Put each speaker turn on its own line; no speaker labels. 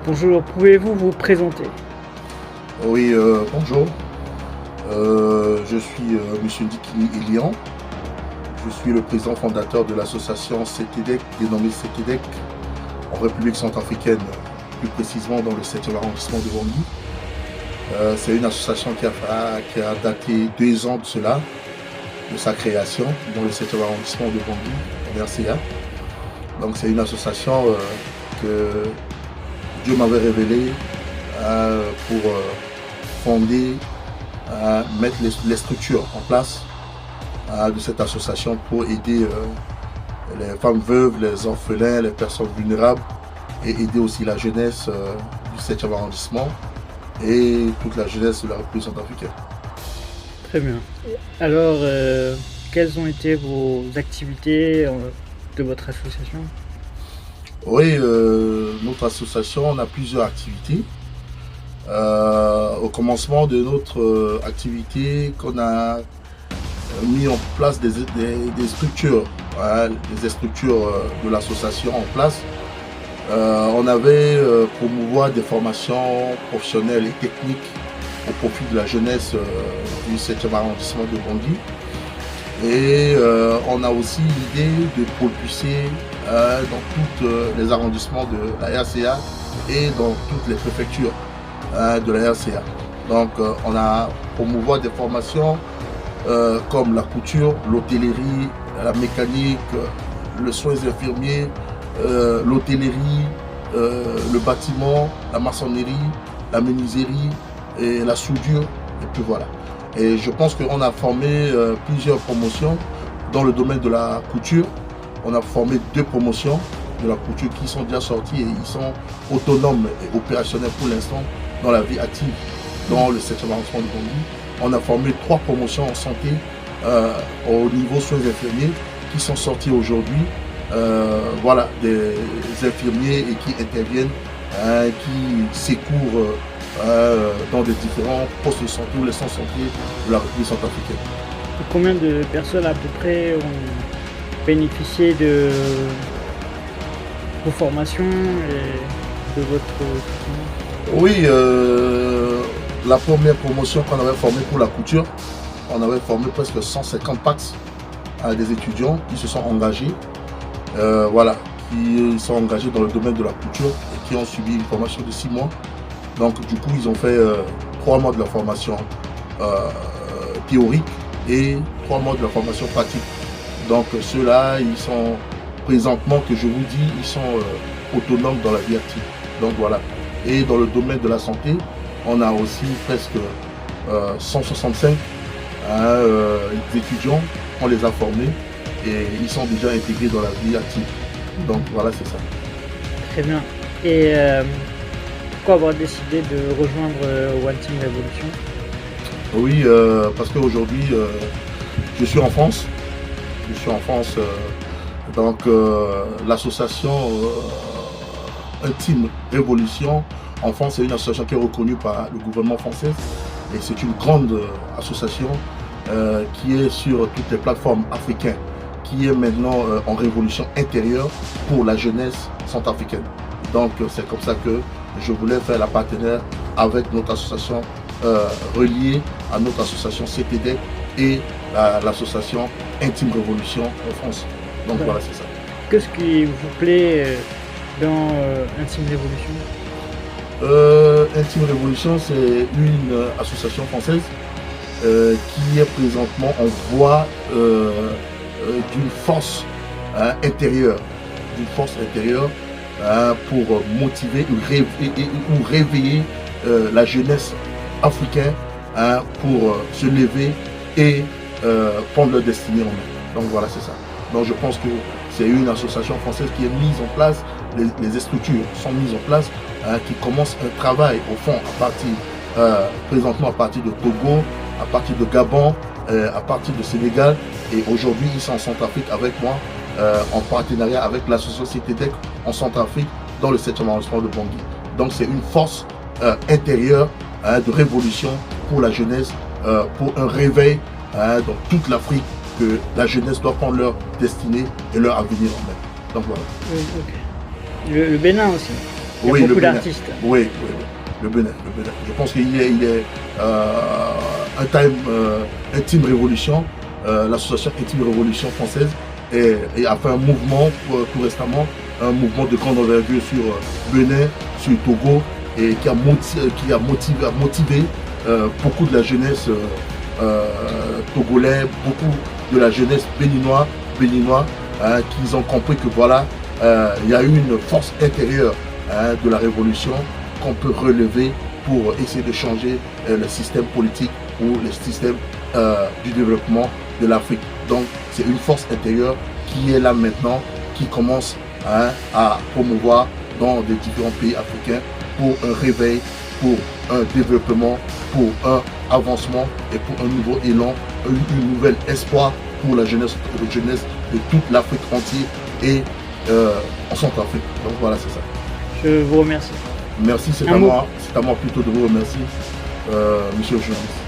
Bonjour, pouvez-vous vous présenter?
Oui, bonjour. Je suis Monsieur Dikini Elian. Je suis le président fondateur de l'association CETEDEC, dénommée CETEDEC, en République centrafricaine, plus précisément dans le 7e arrondissement de Bangui. C'est une association qui a daté 2 ans de cela, de sa création, dans le 7e arrondissement de Bangui, en RCA. Donc c'est une association que Dieu m'avait révélée pour fonder, mettre les structures en place de cette association pour aider les femmes veuves, les orphelins, les personnes vulnérables et aider aussi la jeunesse du 7e arrondissement et toute la jeunesse de la République centrafricaine.
Très bien. Alors, quelles ont été vos activités de votre association?
Oui, notre association, on a plusieurs activités. Au commencement de notre activité, qu'on a mis en place des structures, des structures de l'association en place. On avait promouvoir des formations professionnelles et techniques au profit de la jeunesse du 7e arrondissement de Bangui. Et on a aussi l'idée de propulser dans tous les arrondissements de la RCA et dans toutes les préfectures de la RCA. Donc on a promouvoir des formations comme la couture, l'hôtellerie, la mécanique, le soins infirmiers, l'hôtellerie, le bâtiment, la maçonnerie, la menuiserie et la soudure, et puis voilà. Et je pense qu'on a formé plusieurs promotions dans le domaine de la couture. On a formé 2 promotions de la couture qui sont déjà sorties et ils sont autonomes et opérationnels pour l'instant dans la vie active dans le 7e arrondissement de Bangui. On a formé 3 promotions en santé au niveau soins infirmiers qui sont sortis aujourd'hui. Voilà, des infirmiers et qui interviennent, qui secourent dans des différents postes de santé ou les centres de santé de la République centrafricaine.
Combien de personnes à peu près ont bénéficié de vos formations et de votre soutien?
Oui, la première promotion qu'on avait formée pour la couture, on avait formé presque 150 PAX à des étudiants qui se sont engagés, voilà, qui sont engagés dans le domaine de la couture et qui ont subi une formation de 6 mois. Donc du coup, ils ont fait 3 mois de la formation théorique et 3 mois de la formation pratique. Donc ceux-là, ils sont présentement, que je vous dis, ils sont autonomes dans la vie active. Donc voilà. Et dans le domaine de la santé, on a aussi presque 165 étudiants, on les a formés et ils sont déjà intégrés dans la vie active. Donc voilà, c'est ça.
Très bien. Et pourquoi avoir décidé de rejoindre One Team Revolution?
Oui, parce qu'aujourd'hui, je suis en France. Je suis en France, donc l'association Team Révolution en France, c'est une association qui est reconnue par le gouvernement français et c'est une grande association qui est sur toutes les plateformes africaines, qui est maintenant en révolution intérieure pour la jeunesse centrafricaine. Donc c'est comme ça que je voulais faire la partenaire avec notre association reliée à notre association CTD et l'association Intime Révolution en France. Donc voilà, c'est ça.
Qu'est-ce qui vous plaît dans Intime Révolution?
Intime Révolution, c'est une association française qui est présentement en voie d'une force intérieure, pour motiver ou réveiller la jeunesse africaine pour se lever et prendre leur destinée en main. Donc voilà, c'est ça. Donc je pense que c'est une association française qui est mise en place, les structures sont mises en place, qui commence un travail au fond à partir, présentement à partir de Togo, à partir de Gabon, à partir de Sénégal, et aujourd'hui ils sont en Centrafrique avec moi, en partenariat avec l'association CTTEC en Centrafrique dans le 7e arrondissement de Bangui. Donc c'est une force intérieure de révolution pour la jeunesse, pour un réveil dans toute l'Afrique, que la jeunesse doit prendre leur destinée et leur avenir en main. Donc voilà.
Oui, ok. Le Bénin aussi. Il y a
Oui, le
beaucoup
Bénin.
d'artistes.
Oui, oui, oui. Le Bénin, le Bénin. Je pense qu'il est un team révolution, l'association Team Révolution française, et a fait un mouvement tout récemment, un mouvement de grande envergure sur Bénin, sur Togo, et qui a motivé beaucoup de la jeunesse togolais, beaucoup de la jeunesse béninois, qui ont compris que voilà, il y a eu une force intérieure de la révolution qu'on peut relever pour essayer de changer le système politique ou le système du développement de l'Afrique. Donc c'est une force intérieure qui est là maintenant, qui commence à promouvoir dans les différents pays africains pour un réveil, pour un développement, pour un avancement et pour un nouveau élan, une nouvelle espoir pour la jeunesse de toute l'Afrique entière et en Centrafrique. Donc voilà, c'est ça.
Je vous remercie.
Merci, c'est à moi plutôt de vous remercier, monsieur le journaliste.